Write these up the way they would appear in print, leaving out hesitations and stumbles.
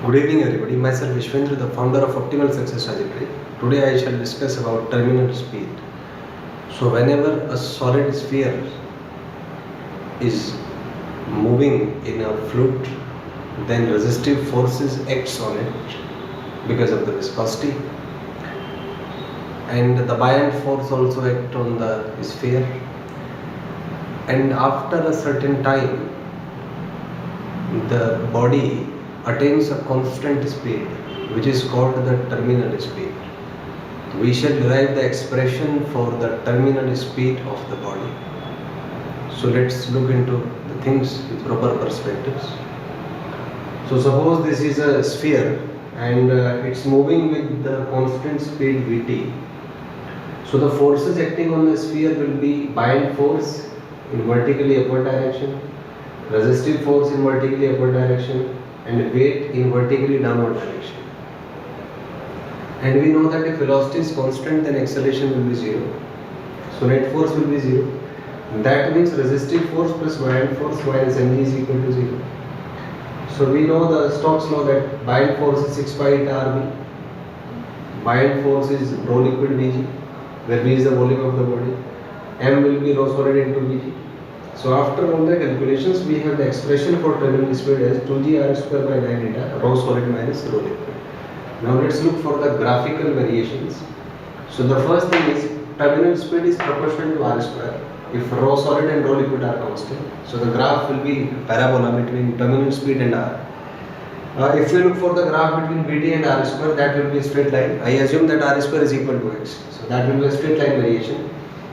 Good evening everybody, myself Vishvendra, the founder of Optimal Success Trajectory. Today I shall discuss about terminal speed. So whenever a solid sphere is moving in a fluid, then resistive forces acts on it because of the viscosity, and the buoyant force also act on the sphere, and after a certain time the body attains a constant speed which is called the terminal speed. We shall derive the expression for the terminal speed of the body. So let's look into the things with proper perspectives. So suppose this is a sphere and it's moving with the constant speed Vt. So the forces acting on the sphere will be buoyant force in vertically upward direction, resistive force in vertically upward direction, and weight in vertically downward direction. And we know that if velocity is constant, then acceleration will be zero. So net force will be zero. That means resistive force plus buoyant force minus mg is equal to zero. So we know the Stokes law that buoyant force is 6 pi eta rb. Buoyant force is rho liquid Vg, where V is the volume of the body. M will be rho solid into Vg. So after all the calculations, we have the expression for terminal speed as 2g r square by 9 eta rho solid minus rho liquid. Now let's look for the graphical variations. So the first thing is terminal speed is proportional to r square if rho solid and rho liquid are constant. So the graph will be parabola between terminal speed and r. If you look for the graph between Vt and r square, that will be a straight line. I assume that r square is equal to x. So that will be a straight line variation.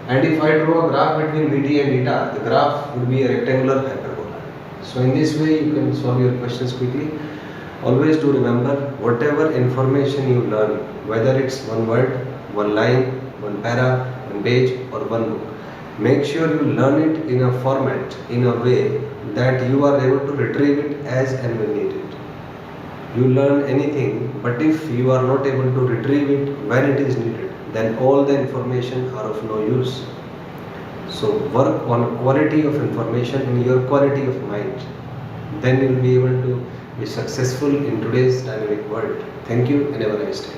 And if I draw a graph between Vt and eta, the graph would be a rectangular hyperbola. So in this way you can solve your questions quickly. Always do remember, whatever information you learn, whether it's one word, one line, one para, one page or one book, make sure you learn it in a format, in a way that you are able to retrieve it as and when needed. You learn anything, but if you are not able to retrieve it when it is needed, then all the information are of no use. So work on quality of information in your quality of mind. Then you will be able to be successful in today's dynamic world. Thank you and have a nice day.